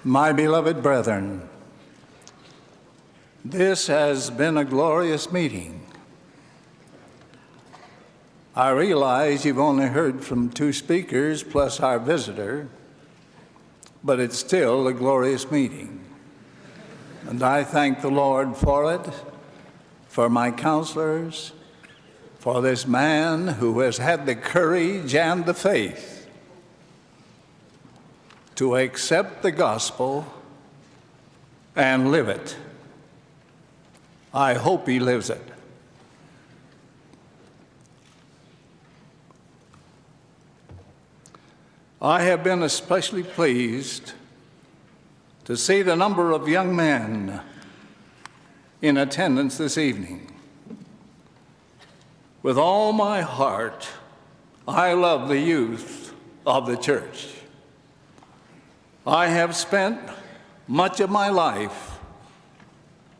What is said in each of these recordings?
My beloved brethren, this has been a glorious meeting. I realize you've only heard from 2 speakers plus our visitor, but it's still a glorious meeting. And I thank the Lord for it, for my counselors, for this man who has had the courage and the faith to accept the gospel and live it. I hope he lives it. I have been especially pleased to see the number of young men in attendance this evening. With all my heart, I love the youth of the church. I have spent much of my life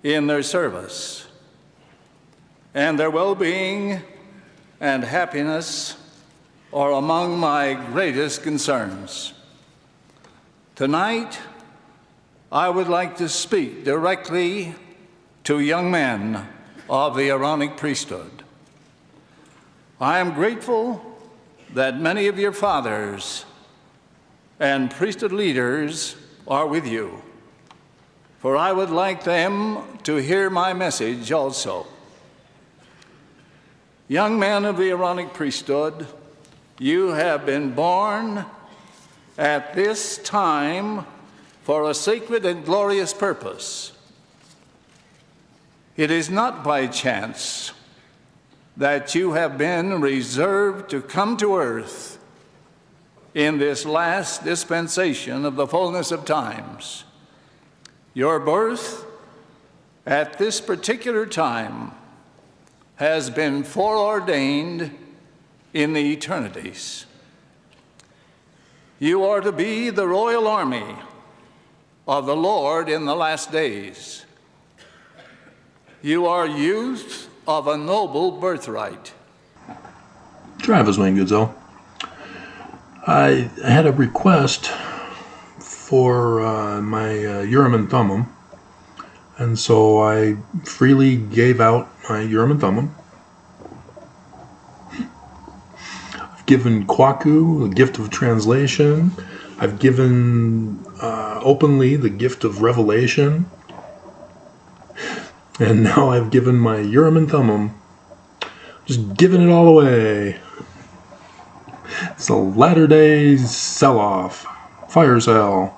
in their service, and their well-being and happiness are among my greatest concerns. Tonight, I would like to speak directly to young men of the Aaronic priesthood. I am grateful that many of your fathers and priesthood leaders are with you, for I would like them to hear my message also. Young men of the Aaronic priesthood, you have been born at this time for a sacred and glorious purpose. It is not by chance that you have been reserved to come to earth in this last dispensation of the fullness of times. Your birth at this particular time has been foreordained in the eternities. You are to be the royal army of the Lord in the last days. You are youth of a noble birthright. Travis Wayne Goodsell. I had a request for my Urim and Thummim, and so I freely gave out my Urim and Thummim. I've given Kwaku the gift of translation. I've given openly the gift of revelation. And now I've given my Urim and Thummim, just giving it all away. It's a Latter-day sell-off, fire sale.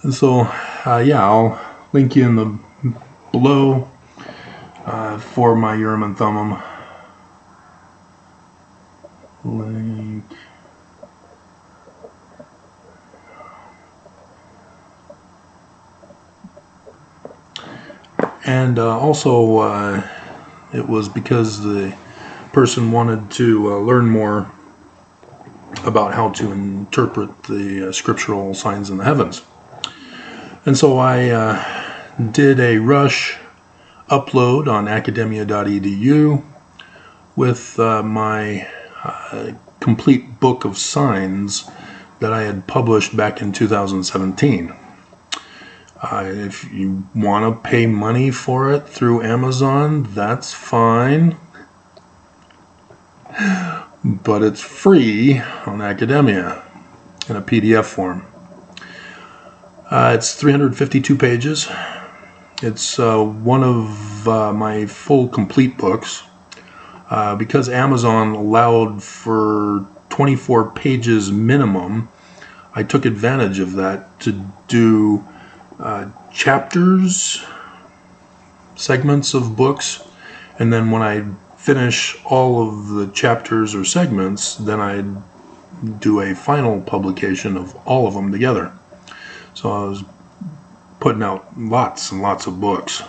And so, I'll link you in the below for my Urim and Thummim. Link. And also, it was because the person wanted to learn more about how to interpret the scriptural signs in the heavens. And so I did a rush upload on academia.edu with my complete book of signs that I had published back in 2017. If you want to pay money for it through Amazon, that's fine. But it's free on Academia in a PDF form. It's 352 pages. It's one of my full complete books. Because Amazon allowed for 24 pages minimum, I took advantage of that to do chapters, segments of books, and then when I finish all of the chapters or segments, then I'd do a final publication of all of them together. So I was putting out lots and lots of books,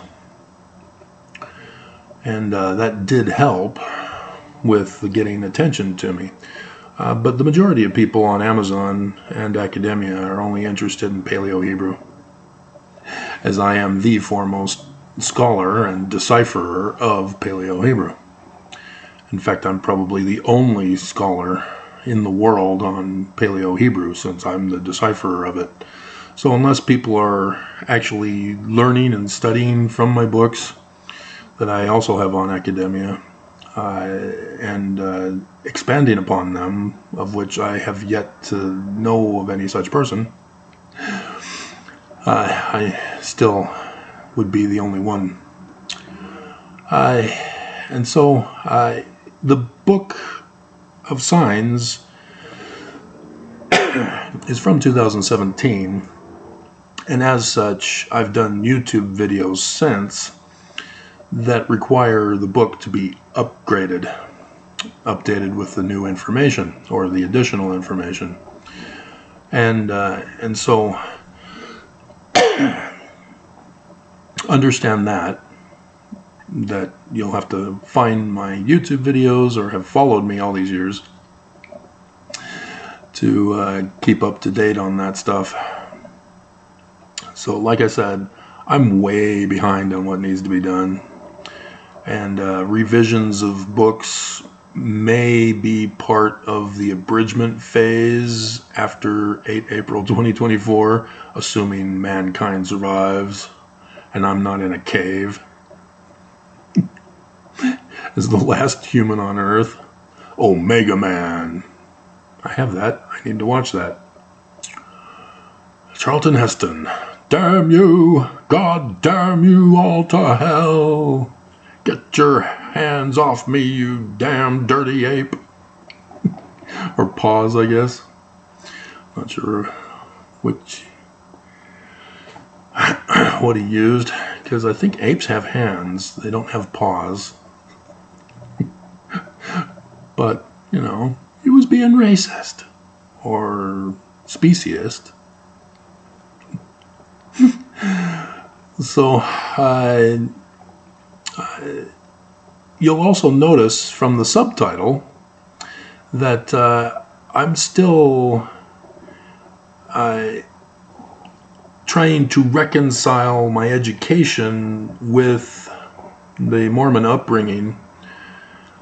and that did help with getting attention to me. But the majority of people on Amazon and Academia are only interested in Paleo-Hebrew, as I am the foremost scholar and decipherer of Paleo-Hebrew. In fact, I'm probably the only scholar in the world on Paleo-Hebrew, since I'm the decipherer of it. So unless people are actually learning and studying from my books that I also have on academia, and expanding upon them, of which I have yet to know of any such person, I still would be the only one. The Book of Signs is from 2017, and as such, I've done YouTube videos since that require the book to be updated with the new information or the additional information, and so understand that you'll have to find my YouTube videos or have followed me all these years to keep up to date on that stuff. So like I said, I'm way behind on what needs to be done, and revisions of books may be part of the abridgment phase after 8 April 2024, assuming mankind survives and I'm not in a cave as the last human on Earth. Omega Man. I have that. I need to watch that. Charlton Heston. Damn you! God damn you all to hell! Get your hands off me, you damn dirty ape. Or paws, I guess. Not sure which what he used, because I think apes have hands. They don't have paws. But, you know, he was being racist or speciest. So, you'll also notice from the subtitle that I'm still trying to reconcile my education with the Mormon upbringing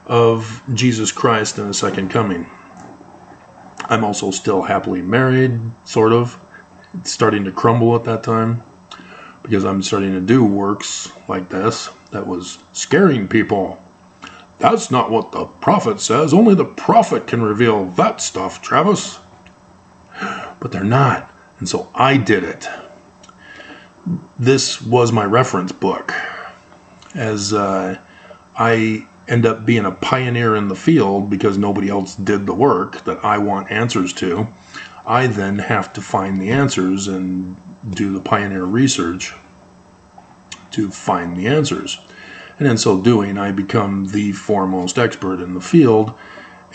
of Jesus Christ and the second coming. I'm also still happily married, sort of. It's starting to crumble at that time, because I'm starting to do works like this that was scaring people. That's not what the prophet says. Only the prophet can reveal that stuff, Travis. But they're not. And so I did it. This was my reference book. As I end up being a pioneer in the field because nobody else did the work that I want answers to, I then have to find the answers and do the pioneer research to find the answers. And in so doing, I become the foremost expert in the field.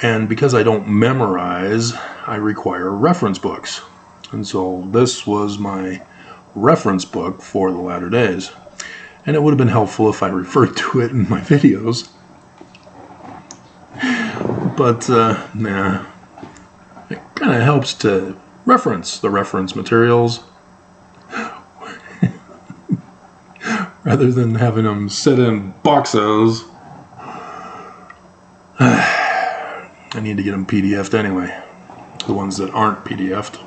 And because I don't memorize, I require reference books. And so this was my reference book for the latter days. And it would have been helpful if I referred to it in my videos. But, nah. It kind of helps to reference the reference materials rather than having them sit in boxes. I need to get them PDF'd anyway, the ones that aren't PDF'd.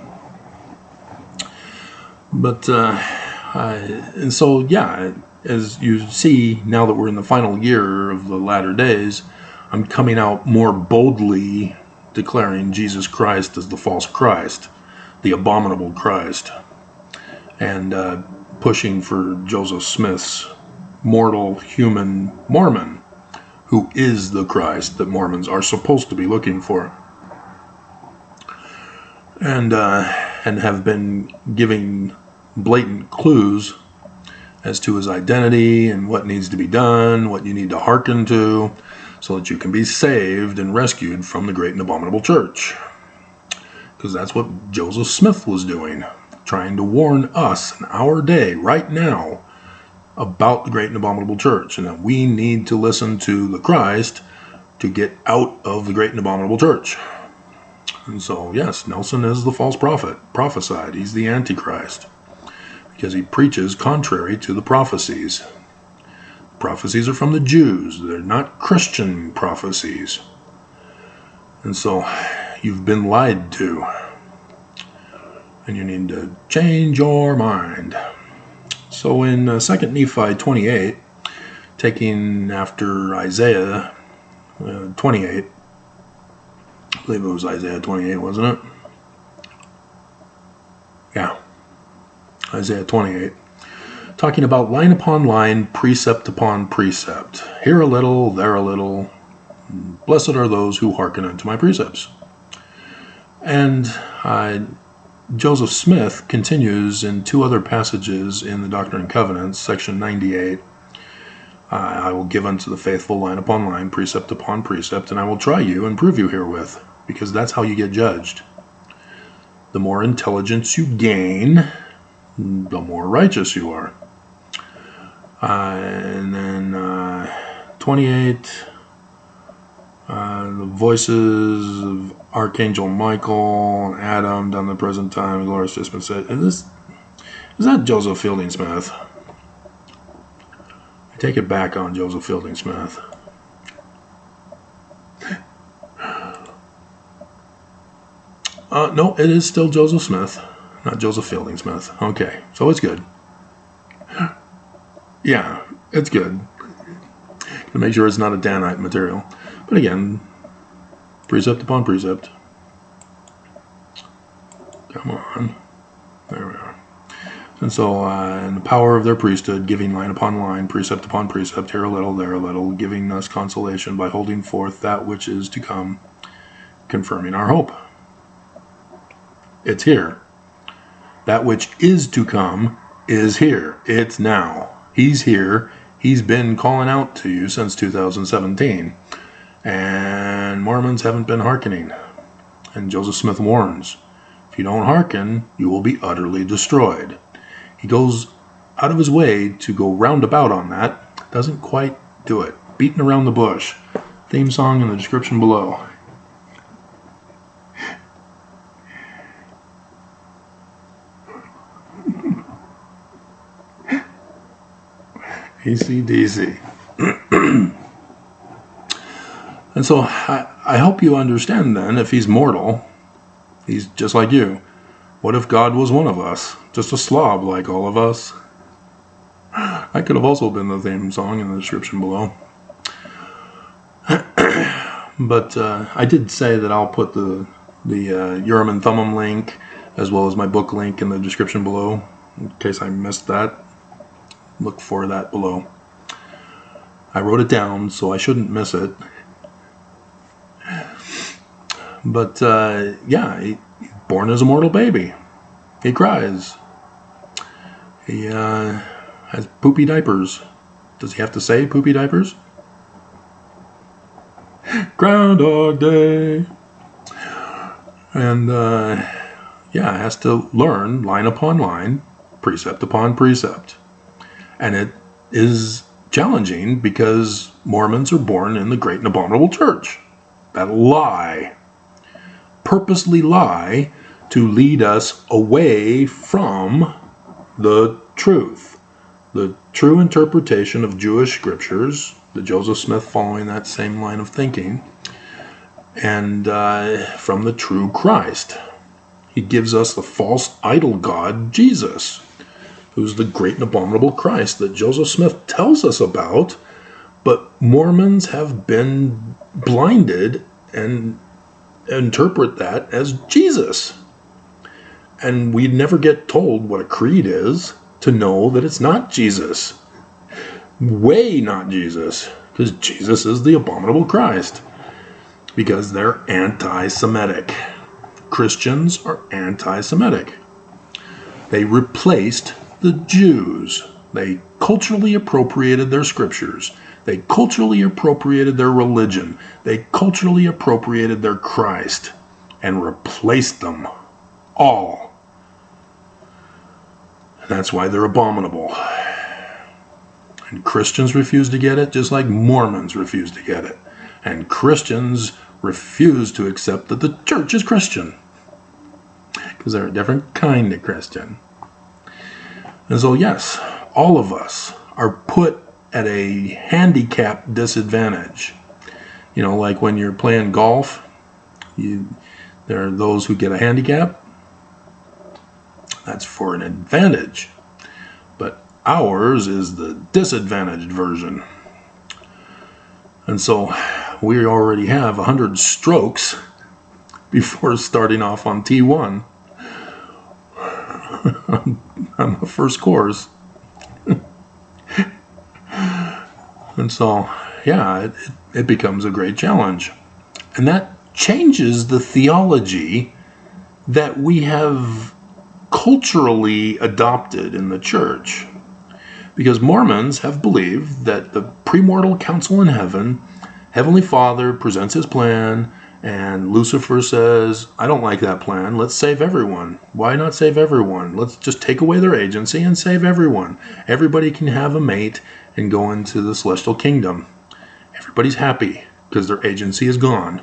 But, and so, yeah, as you see, now that we're in the final year of the latter days, I'm coming out more boldly declaring Jesus Christ as the false Christ, the abominable Christ, and pushing for Joseph Smith's mortal human Mormon, who is the Christ that Mormons are supposed to be looking for, and have been giving blatant clues as to his identity and what needs to be done, what you need to hearken to, so that you can be saved and rescued from the great and abominable church. Because that's what Joseph Smith was doing, trying to warn us in our day, right now, about the great and abominable church, and that we need to listen to the Christ to get out of the great and abominable church. And so, yes, Nelson is the false prophet, prophesied. He's the Antichrist, because he preaches contrary to the prophecies. Prophecies are from the Jews. They're not Christian prophecies. And so, you've been lied to. And you need to change your mind. So in 2 Nephi 28, taking after Isaiah 28, I believe it was Isaiah 28, wasn't it? Yeah, Isaiah 28. Talking about line upon line, precept upon precept. Here a little, there a little. Blessed are those who hearken unto my precepts. And Joseph Smith continues in two other passages in the Doctrine and Covenants, section 98. I will give unto the faithful line upon line, precept upon precept, and I will try you and prove you herewith, because that's how you get judged. The more intelligence you gain, the more righteous you are. And then 28, the voices of Archangel Michael and Adam down the present time, glorious dispensation. Is that Joseph Fielding Smith? I take it back on Joseph Fielding Smith. No, it is still Joseph Smith, not Joseph Fielding Smith. Okay, so it's good. Yeah, it's good. To make sure it's not a Danite material. But again, precept upon precept. Come on. There we are. And so, in the power of their priesthood, giving line upon line, precept upon precept, here a little, there a little, giving us consolation by holding forth that which is to come, confirming our hope. It's here. That which is to come is here. It's now. He's here. He's been calling out to you since 2017. And Mormons haven't been hearkening. And Joseph Smith warns, if you don't hearken, you will be utterly destroyed. He goes out of his way to go roundabout on that. Doesn't quite do it. Beating around the bush. Theme song in the description below. AC/DC. And so I hope you understand then, if he's mortal, he's just like you. What if God was one of us? Just a slob like all of us? That could have also been the theme song in the description below. But I did say that I'll put the Urim and Thummim link as well as my book link in the description below. In case I missed that, look for that below. I wrote it down, so I shouldn't miss it. But yeah, he's born as a mortal baby. He cries. He has poopy diapers. Does he have to say poopy diapers? Groundhog Day. And yeah, has to learn line upon line, precept upon precept. And it is challenging because Mormons are born in the great and abominable church that lie, purposely lie, to lead us away from the truth, the true interpretation of Jewish scriptures, the Joseph Smith following that same line of thinking, and from the true Christ. He gives us the false idol god, Jesus, who's the great and abominable Christ that Joseph Smith tells us about, but Mormons have been blinded and interpret that as Jesus. And we never get told what a creed is to know that it's not Jesus. Way not Jesus, because Jesus is the abominable Christ. Because they're anti-Semitic. Christians are anti-Semitic. They replaced the Jews. They culturally appropriated their scriptures. They culturally appropriated their religion. They culturally appropriated their Christ and replaced them all. And that's why they're abominable. And Christians refuse to get it just like Mormons refuse to get it. And Christians refuse to accept that the church is Christian. Because they're a different kind of Christian. And so yes, all of us are put at a handicap disadvantage. You know, like when you're playing golf, There are those who get a handicap. That's for an advantage. But ours is the disadvantaged version. And so we already have 100 strokes before starting off on T1 on the first course. And so, yeah, it becomes a great challenge. And that changes the theology that we have culturally adopted in the church. Because Mormons have believed that the premortal council in heaven, Heavenly Father presents his plan, and Lucifer says, I don't like that plan. Let's save everyone. Why not save everyone? Let's just take away their agency and save everyone. Everybody can have a mate and go into the celestial kingdom. Everybody's happy because their agency is gone.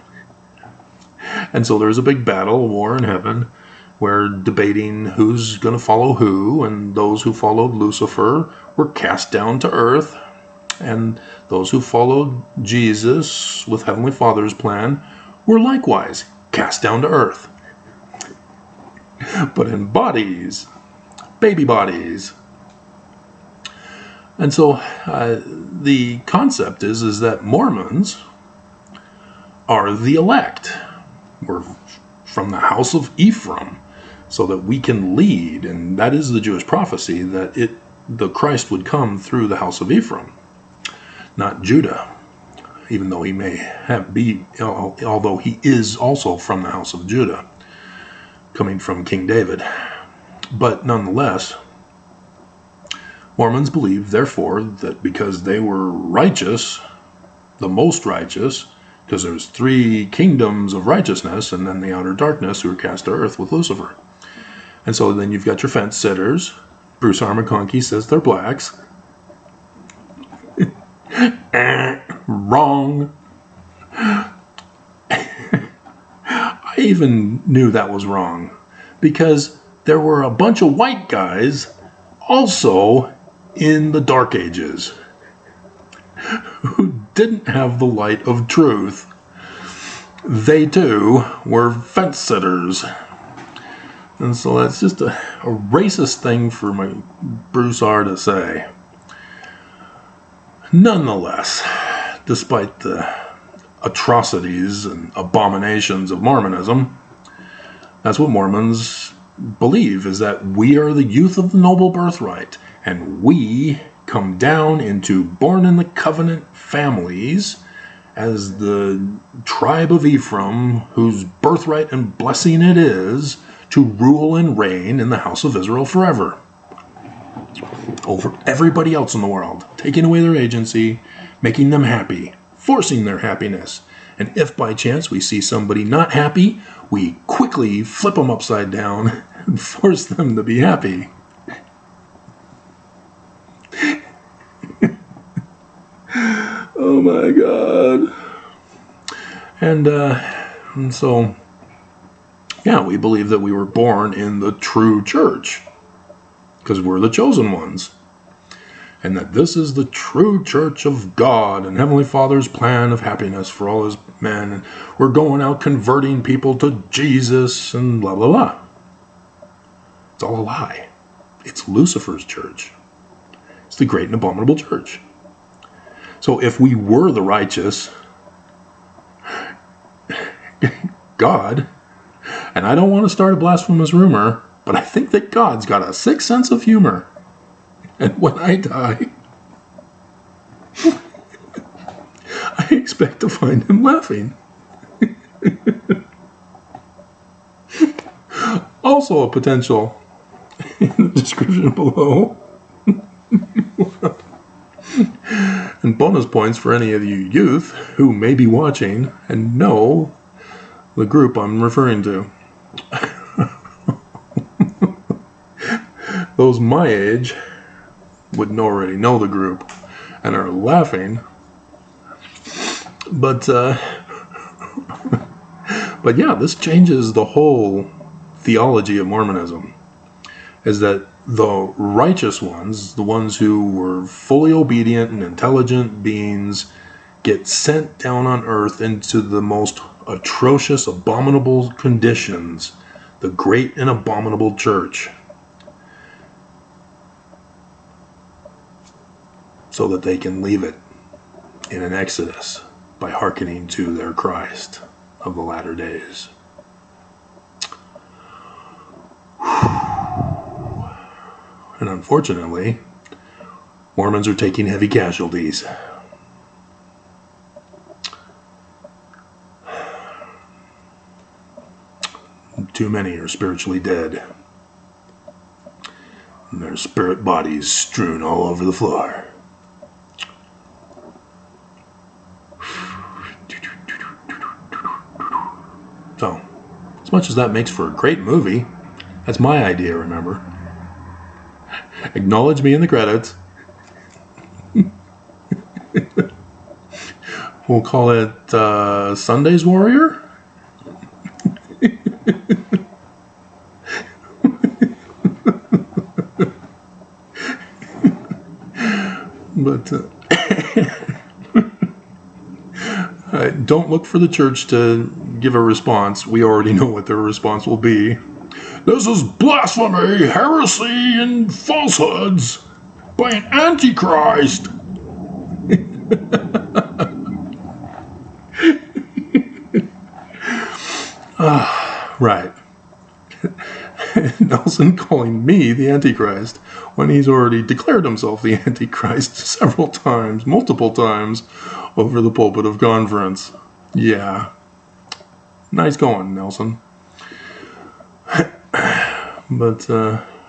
And so there's a big battle, a war in heaven, where debating who's going to follow who, and those who followed Lucifer were cast down to earth, and those who followed Jesus with Heavenly Father's plan were likewise cast down to earth. But in bodies, baby bodies. And so the concept is that Mormons are the elect. We're from the house of Ephraim, so that we can lead, and that is the Jewish prophecy, that the Christ would come through the house of Ephraim, not Judah, even though he may although he is also from the house of Judah, coming from King David. But nonetheless, Mormons believe, therefore, that because they were righteous, the most righteous, because there's 3 kingdoms of righteousness, and then the outer darkness who are cast to earth with Lucifer. And so then you've got your fence sitters. Bruce R. McConkie says they're blacks. Wrong. I even knew that was wrong, because there were a bunch of white guys also in the Dark Ages who didn't have the light of truth. They too were fence sitters. And so that's just a racist thing for my Bruce R. to say. Nonetheless, despite the atrocities and abominations of Mormonism, that's what Mormons believe, is that we are the youth of the noble birthright, and we come down into born in the covenant families as the tribe of Ephraim, whose birthright and blessing it is to rule and reign in the house of Israel forever over everybody else in the world, taking away their agency, making them happy, forcing their happiness. And if by chance we see somebody not happy, we quickly flip them upside down and force them to be happy. Oh my God. And so, yeah, we believe that we were born in the true church because we're the chosen ones. And that this is the true church of God and Heavenly Father's plan of happiness for all his men. And we're going out converting people to Jesus and blah, blah, blah. It's all a lie. It's Lucifer's church. It's the great and abominable church. So if we were the righteous, God, and I don't want to start a blasphemous rumor, but I think that God's got a sixth sense of humor. And when I die, I expect to find him laughing. Also a potential in the description below. And bonus points for any of you youth who may be watching and know the group I'm referring to. Those my age would already know the group and are laughing. But yeah, this changes the whole theology of Mormonism. Is that the righteous ones, the ones who were fully obedient and intelligent beings, get sent down on earth into the most atrocious, abominable conditions, the great and abominable church, so that they can leave it in an exodus by hearkening to their Christ of the latter days. And unfortunately, Mormons are taking heavy casualties. Too many are spiritually dead, and their spirit bodies strewn all over the floor. So, as much as that makes for a great movie, that's my idea, remember? Acknowledge me in the credits. We'll call it Sunday's Warrior? But don't look for the church to give a response. We already know what their response will be. This is blasphemy, heresy, and falsehoods by an antichrist. Right. Nelson calling me the Antichrist when he's already declared himself the Antichrist several times, multiple times, over the pulpit of conference. Yeah. Nice going, Nelson. But,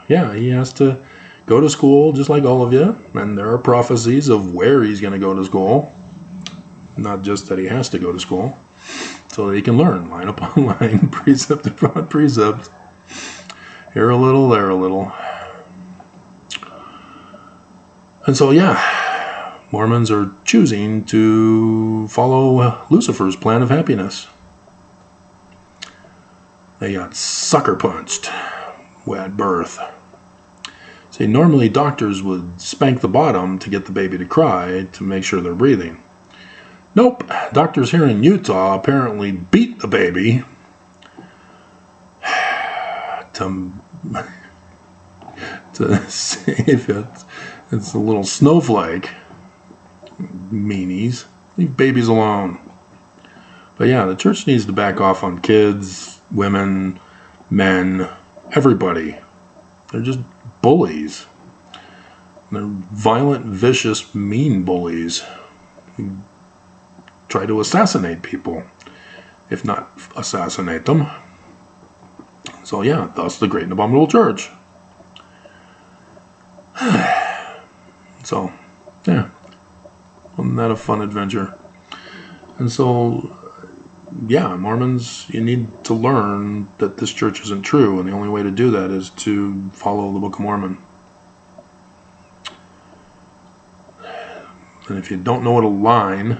yeah, he has to go to school just like all of you, and there are prophecies of where he's going to go to school. Not just that he has to go to school, so that he can learn line upon line, precept upon precept. Here a little, there a little. And so, yeah, Mormons are choosing to follow Lucifer's plan of happiness. They got sucker punched at birth. See, normally doctors would spank the bottom to get the baby to cry to make sure they're breathing. Nope, doctors here in Utah apparently beat the baby to save it. It's a little snowflake. Meanies. Leave babies alone. But yeah, the church needs to back off on kids, women, men, everybody. They're just bullies. They're violent, vicious, mean bullies who try to assassinate people, if not assassinate them. So yeah, thus the Great and Abominable Church. So, yeah, wasn't that a fun adventure? And so, yeah, Mormons, you need to learn that this church isn't true, and the only way to do that is to follow the Book of Mormon. And if you don't know what a line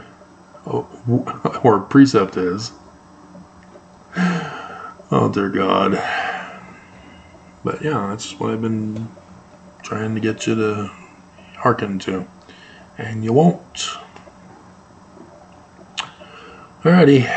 or a precept is, oh dear God. But yeah, that's what I've been trying to get you to hearken to. And you won't. Alrighty.